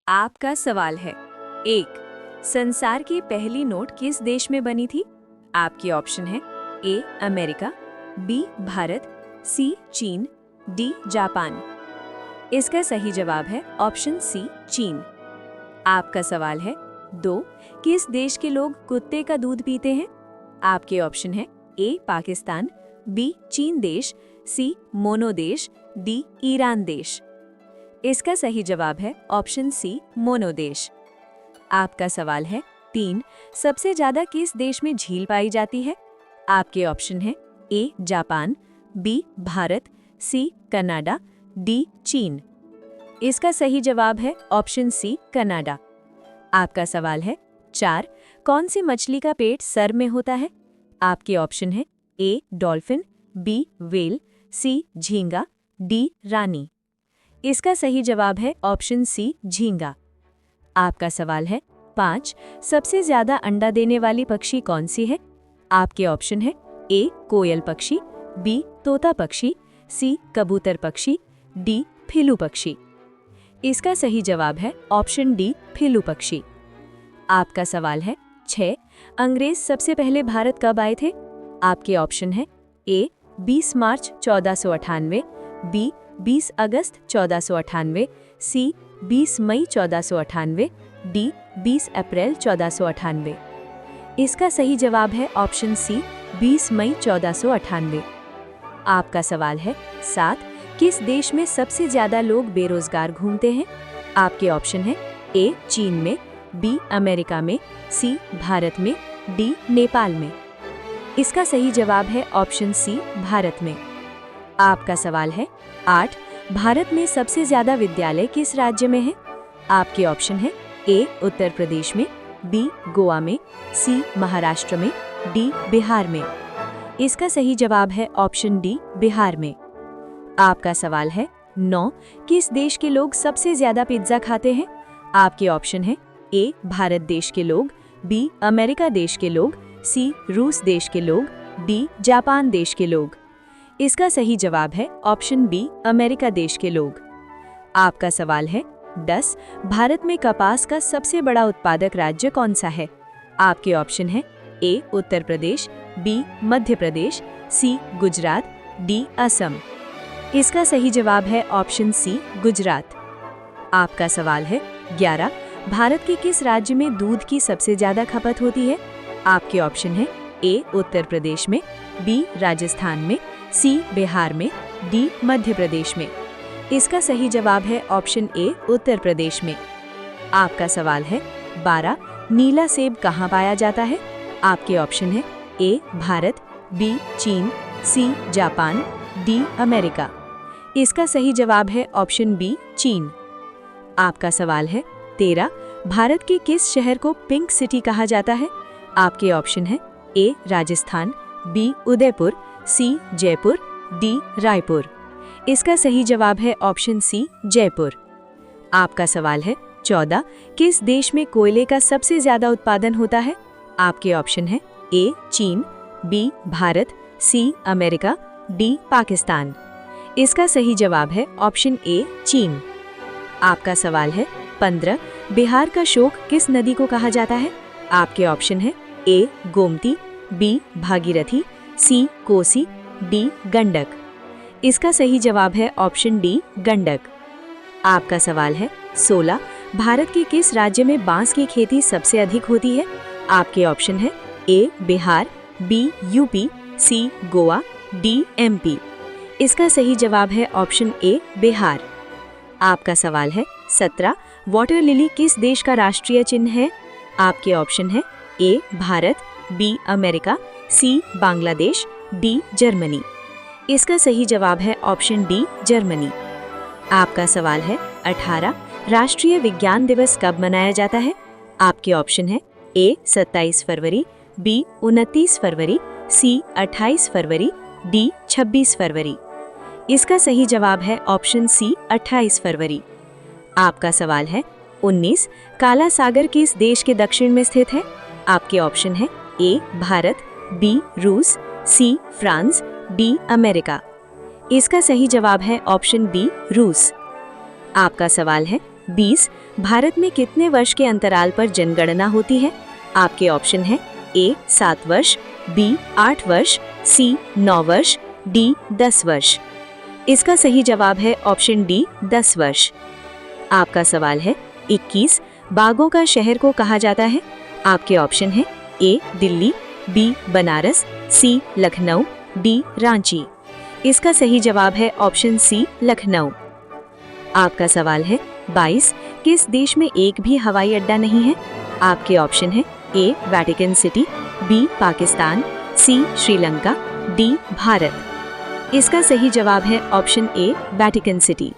आपका सवाल है। एक, संसार की पहली नोट किस देश में बनी थी? आपके ऑप्शन है ए अमेरिका, बी भारत, सी चीन, डी जापान। इसका सही जवाब है ऑप्शन सी चीन। आपका सवाल है। दो, किस देश के लोग कुत्ते का दूध पीते हैं? आपके ऑप्शन है ए पाकिस्तान, बी चीन देश, सी मोनो देश, डी ईरान देश। इसका सही जवाब है ऑप्शन सी मोनो देश। आपका सवाल है। तीन, सबसे ज्यादा किस देश में झील पाई जाती है? आपके ऑप्शन है A Japan, B Bharat, C Canada, D चीन। इसका सही जवाब है ऑप्शन सी कनाडा। आपका सवाल है। चार, कौन सी मछली का पेट सर में होता है? आपके ऑप्शन है ए डॉल्फिन, बी व्हेल, सी झींगा, डी रानी। इसका सही जवाब है ऑप्शन सी झींगा। आपका सवाल है। पाँच, सबसे ज्यादा अंडा देने वाली पक्षी कौन सी है? आपके ऑप्शन है ए कोयल पक्षी, बी तोता पक्षी, सी कबूतर पक्षी, डी फिलू पक्षी। इसका सही जवाब है ऑप्शन डी फिलू पक्षी। आपका सवाल है। 6, अंग्रेज सबसे पहले भारत कब आए थे? आपके ऑप्शन है ए 20 मार्च 1498, बी 20 अगस्त 1498, सी 20 मई 1498, डी 20 अप्रैल 1498। इसका सही जवाब है ऑप्शन सी 20 मई 1498। आपका सवाल है। 7, किस देश में सबसे ज्यादा लोग बेरोजगार घूमते हैं? आपके ऑप्शन है ए चीन में, बी अमेरिका में, सी भारत में, डी नेपाल में। इसका सही जवाब है ऑप्शन सी भारत में। आपका सवाल है। 8, भारत में सबसे ज्यादा विद्यालय किस राज्य में है? आपके ऑप्शन है ए उत्तर प्रदेश में, बी गोवा में, सी महाराष्ट्र में, डी बिहार में। इसका सही जवाब है ऑप्शन डी बिहार में। आपका सवाल है। 9, किस देश के लोग सबसे ज्यादा पिज्जा खाते हैं? आपके ऑप्शन है ए भारत देश के लोग, बी अमेरिका देश के लोग, सी रूस देश के लोग, डी जापान देश के लोग। इसका सही जवाब है ऑप्शन बी अमेरिका देश के लोग। आपका सवाल है। 10, भारत में कपास का सबसे बड़ा उत्पादक राज्य कौन सा है? आपके ऑप्शन है ए उत्तर प्रदेश, बी मध्य प्रदेश, सी गुजरात, डी असम। इसका सही जवाब है ऑप्शन सी गुजरात। आपका सवाल है। 11, भारत के किस राज्य में दूध की सबसे ज्यादा खपत होती है? आपके ऑप्शन है ए उत्तर प्रदेश में, बी राजस्थान में, सी बिहार में, डी मध्य प्रदेश में। इसका सही जवाब है ऑप्शन ए उत्तर प्रदेश में। आपका सवाल है। 12, नीला सेब कहाँ पाया जाता है? आपके ऑप्शन है ए भारत, बी चीन, सी जापान, डी अमेरिका। इसका सही जवाब है ऑप्शन बी चीन। आपका सवाल है। 13, भारत के किस शहर को पिंक सिटी कहा जाता है? आपके ऑप्शन है ए राजस्थान, बी उदयपुर, सी जयपुर, डी रायपुर। इसका सही जवाब है ऑप्शन सी जयपुर। आपका सवाल है। 14, किस देश में कोयले का सबसे ज्यादा उत्पादन होता है? आपके ऑप्शन है ए चीन, B Bharat, C America, D Pakistan. इसका सही जवाब है ऑप्शन ए चीन। आपका सवाल है। 15, बिहार का शोक किस नदी को कहा जाता है? आपके ऑप्शन है ए गोमती, बी भागीरथी, सी कोसी, डी गंडक। इसका सही जवाब है ऑप्शन डी गंडक। आपका सवाल है। 16, भारत के किस राज्य में बांस की खेती सबसे अधिक होती है? आपके ऑप्शन है ए बिहार, बी यूपी, सी गोवा, डी एमपी। इसका सही जवाब है ऑप्शन ए बिहार। आपका सवाल है। 17, वाटर लिली किस देश का राष्ट्रीय चिन्ह है? आपके ऑप्शन है ए भारत, बी अमेरिका, सी बांग्लादेश, डी जर्मनी। इसका सही जवाब है ऑप्शन डी जर्मनी। आपका सवाल है। 18, राष्ट्रीय विज्ञान दिवस कब मनाया जाता है? आपके ऑप्शन है ए 27 फरवरी, बी 29 फरवरी, सी 28 फरवरी, डी 26 फरवरी। इसका सही जवाब है ऑप्शन सी 28 फरवरी। आपका सवाल है। 19, काला सागर किस देश के दक्षिण में स्थित है? आपके ऑप्शन है ए भारत, बी रूस, सी फ्रांस, डी अमेरिका। इसका सही जवाब है ऑप्शन बी रूस। आपका सवाल है। 20, भारत में कितने वर्ष के अंतराल पर जनगणना होती है? आपके ऑप्शन है ए 7 वर्ष, बी 8 वर्ष, सी 9 वर्ष, डी 10 वर्ष। इसका सही जवाब है ऑप्शन डी 10 वर्ष। आपका सवाल है 21 बागों का शहर को कहा जाता है? आपके ऑप्शन है ए दिल्ली, बी बनारस, सी लखनऊ, डी रांची। इसका सही जवाब है ऑप्शन सी लखनऊ। आपका सवाल है 22 किस देश में एक भी हवाई अड्डा नहीं है? आपके ऑप्शन है ए वेटिकन सिटी, बी पाकिस्तान, सी श्रीलंका, डी भारत। इसका सही जवाब है ऑप्शन ए वेटिकन सिटी।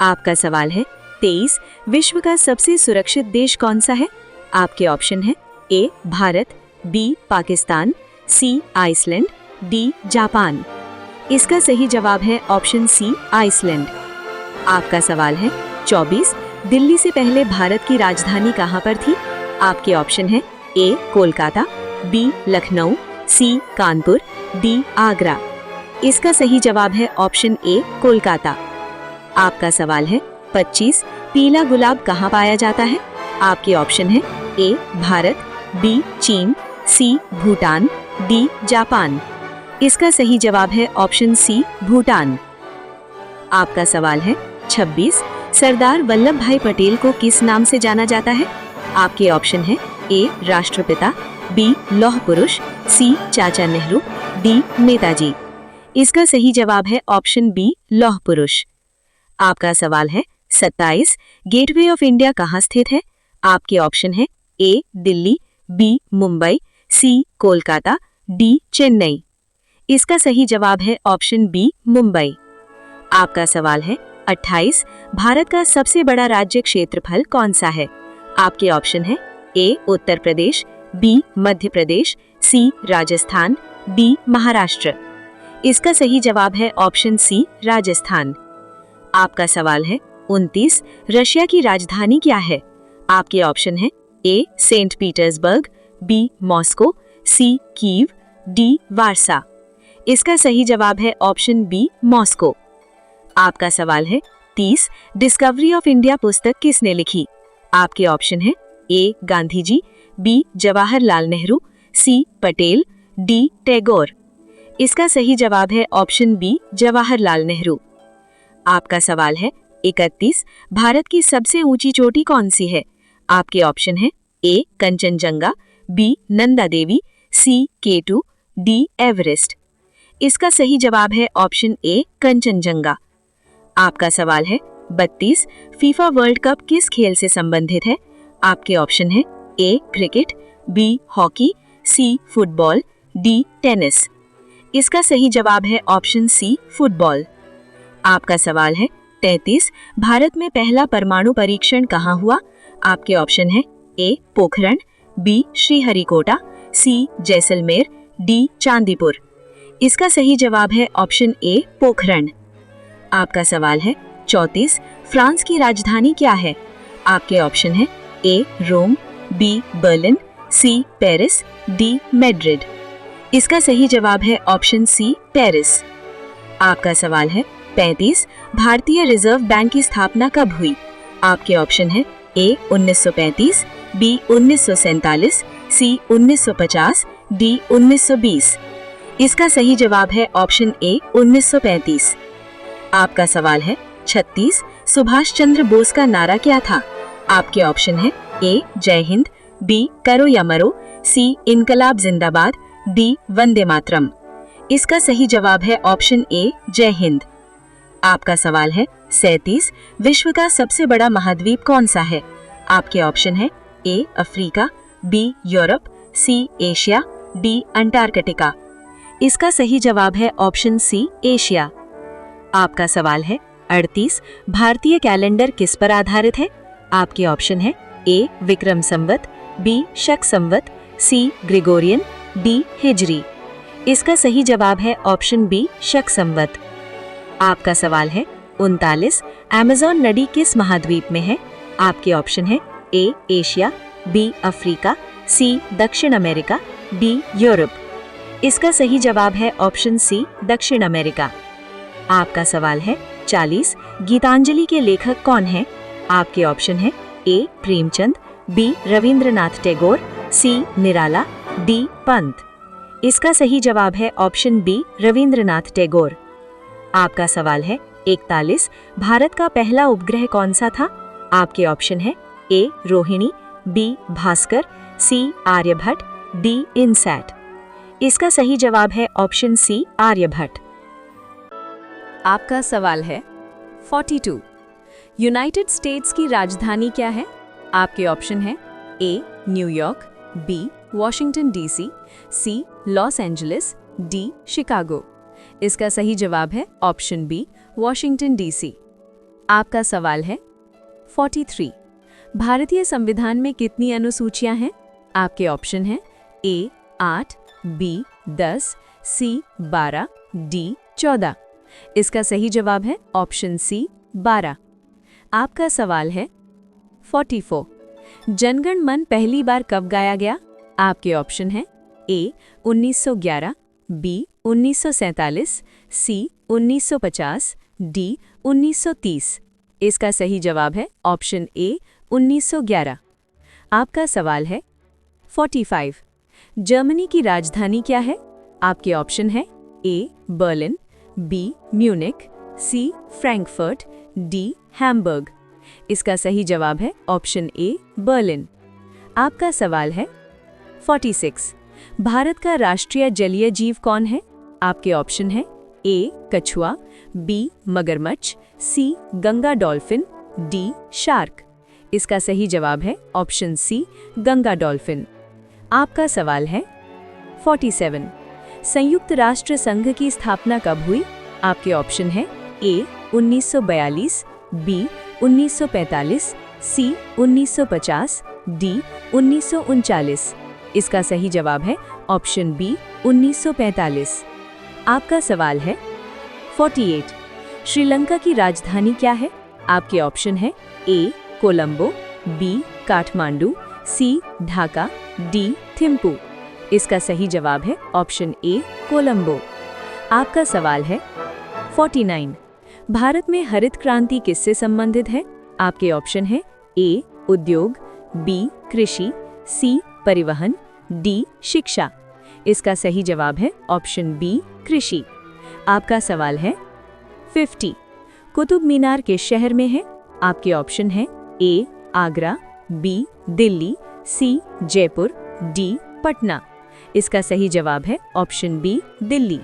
आपका सवाल है 23 विश्व का सबसे सुरक्षित देश कौन सा है? आपके ऑप्शन है ए भारत, बी पाकिस्तान, सी आइसलैंड, डी जापान। इसका सही जवाब है ऑप्शन सी आइसलैंड। आपका सवाल है 24 दिल्ली से पहले भारत की राजधानी कहाँ पर थी? आपके ऑप्शन है ए कोलकाता, बी लखनऊ, सी कानपुर, डी आगरा। इसका सही जवाब है ऑप्शन ए कोलकाता। आपका सवाल है 25 पीला गुलाब कहाँ पाया जाता है? आपके ऑप्शन है ए भारत, बी चीन, सी भूटान, डी जापान। इसका सही जवाब है ऑप्शन सी भूटान। आपका सवाल है 26 सरदार वल्लभ भाई पटेल को किस नाम से जाना जाता है? आपके ऑप्शन है ए राष्ट्रपिता, बी लौह पुरुष, सी चाचा नेहरू, डी नेताजी। इसका सही जवाब है ऑप्शन बी लौह पुरुष। आपका सवाल है 27 गेटवे ऑफ इंडिया कहाँ स्थित है? आपके ऑप्शन है ए दिल्ली, बी मुंबई, सी कोलकाता, डी चेन्नई। इसका सही जवाब है ऑप्शन बी मुंबई। आपका सवाल है 28 भारत का सबसे बड़ा राज्य क्षेत्रफल कौन सा है? आपके ऑप्शन है ए उत्तर प्रदेश, बी मध्य प्रदेश, सी राजस्थान, डी महाराष्ट्र। इसका सही जवाब है ऑप्शन सी राजस्थान। आपका सवाल है 29 रशिया की राजधानी क्या है? आपके ऑप्शन है ए सेंट पीटर्सबर्ग, बी मॉस्को, सी कीव, डी वारसा। इसका सही जवाब है ऑप्शन बी मॉस्को। आपका सवाल है 30 डिस्कवरी ऑफ इंडिया पुस्तक किसने लिखी? आपके ऑप्शन है ए गांधी जी, बी जवाहरलाल नेहरू, सी पटेल, डी टैगोर। इसका सही जवाब है ऑप्शन बी जवाहरलाल नेहरू। आपका सवाल है 31 भारत की सबसे ऊंची चोटी कौन सी है? आपके ऑप्शन है ए कंचनजंगा, बी नंदा देवी, सी K2, डी एवरेस्ट। इसका सही जवाब है ऑप्शन ए कंचनजंगा। आपका सवाल है 32 फीफा वर्ल्ड कप किस खेल से संबंधित है? आपके ऑप्शन है A cricket, B hockey, C football, D tennis. इसका सही जवाब है ऑप्शन सी फुटबॉल। आपका सवाल है 33 भारत में पहला परमाणु परीक्षण कहाँ हुआ? आपके ऑप्शन है ए पोखरण, बी श्रीहरिकोटा, सी जैसलमेर, डी चांदीपुर। इसका सही जवाब है ऑप्शन ए पोखरण। आपका सवाल है 34 फ्रांस की राजधानी क्या है? आपके ऑप्शन है A Rome, B Berlin, C Paris, D Madrid. इसका सही जवाब है ऑप्शन सी पेरिस। आपका सवाल है 35 भारतीय रिजर्व बैंक की स्थापना कब हुई? आपके ऑप्शन है ए 1935, बी 1947, सी 1950, डी 1920। इसका सही जवाब है ऑप्शन ए 1935। आपका सवाल है 36 सुभाष चंद्र बोस का नारा क्या था? आपके ऑप्शन है ए जय हिंद, बी करो या मरो, सी इनकलाब जिंदाबाद, डी वंदे मातरम। इसका सही जवाब है ऑप्शन ए जय हिंद। आपका सवाल है 37 विश्व का सबसे बड़ा महाद्वीप कौन सा है? आपके ऑप्शन है A Africa, B Europe, C Asia, D Antarctica. इसका सही जवाब है ऑप्शन सी एशिया। आपका सवाल है 38 भारतीय कैलेंडर किस पर आधारित है? आपके ऑप्शन है ए विक्रम संवत, बी शक संवत, सी ग्रेगोरियन, डी हिजरी। इसका सही जवाब है ऑप्शन बी शक संवत। आपका सवाल है 39 अमेज़न नदी किस महाद्वीप में है? आपके ऑप्शन है ए एशिया, बी अफ्रीका, सी दक्षिण अमेरिका, डी यूरोप। इसका सही जवाब है ऑप्शन सी दक्षिण अमेरिका। आपका सवाल है 40 गीतांजलि के लेखक कौन है? आपके ऑप्शन है ए प्रेमचंद, बी रविंद्रनाथ टैगोर, सी निराला, डी पंत। इसका सही जवाब है ऑप्शन बी रविंद्रनाथ टैगोर। आपका सवाल है 41, भारत का पहला उपग्रह कौन सा था? आपके ऑप्शन है ए रोहिणी, बी भास्कर, सी आर्यभट्ट, डी इनसैट। इसका सही जवाब है ऑप्शन सी आर्यभट्ट। आपका सवाल है 42, यूनाइटेड स्टेट्स की राजधानी क्या है? आपके ऑप्शन है ए न्यूयॉर्क, बी वॉशिंगटन डीसी, सी लॉस एंजलिस, डी शिकागो। इसका सही जवाब है ऑप्शन बी वॉशिंगटन डीसी। आपका सवाल है 43, भारतीय संविधान में कितनी अनुसूचियां हैं? आपके ऑप्शन हैं ए 8, बी 10, सी 12, डी 14। इसका सही जवाब है ऑप्शन सी 12। आपका सवाल है 44, जनगण मन पहली बार कब गाया गया? आपके ऑप्शन हैं ए 1911, बी 1947, सी 1950, डी 1930। इसका सही जवाब है ऑप्शन ए 1911। आपका सवाल है 45, जर्मनी की राजधानी क्या है? आपके ऑप्शन है ए बर्लिन, बी म्यूनिख, सी फ्रैंकफर्ट, डी हैम्बर्ग। इसका सही जवाब है ऑप्शन ए बर्लिन। आपका सवाल है 46, भारत का राष्ट्रीय जलीय जीव कौन है? आपके ऑप्शन है ए कछुआ, बी मगरमच्छ, सी गंगा डॉल्फिन, डी शार्क। इसका सही जवाब है ऑप्शन सी गंगा डॉल्फिन। आपका सवाल है 47, संयुक्त राष्ट्र संघ की स्थापना कब हुई? आपके ऑप्शन है ए 1942, बी 1945, सी 1950, डी 1939। इसका सही जवाब है ऑप्शन बी 1945। आपका सवाल है 48, श्रीलंका की राजधानी क्या है? आपके ऑप्शन है ए कोलंबो, बी काठमांडू, सी ढाका, डी थिम्पू। इसका सही जवाब है ऑप्शन ए कोलंबो। आपका सवाल है 49, भारत में हरित क्रांति किससे संबंधित है? आपके ऑप्शन है ए उद्योग, बी कृषि, सी परिवहन, डी शिक्षा। इसका सही जवाब है ऑप्शन बी कृषि। आपका सवाल है 50, कुतुब मीनार किस शहर में है? आपके ऑप्शन है ए आगरा, बी दिल्ली, सी जयपुर, डी पटना। इसका सही जवाब है ऑप्शन बी दिल्ली।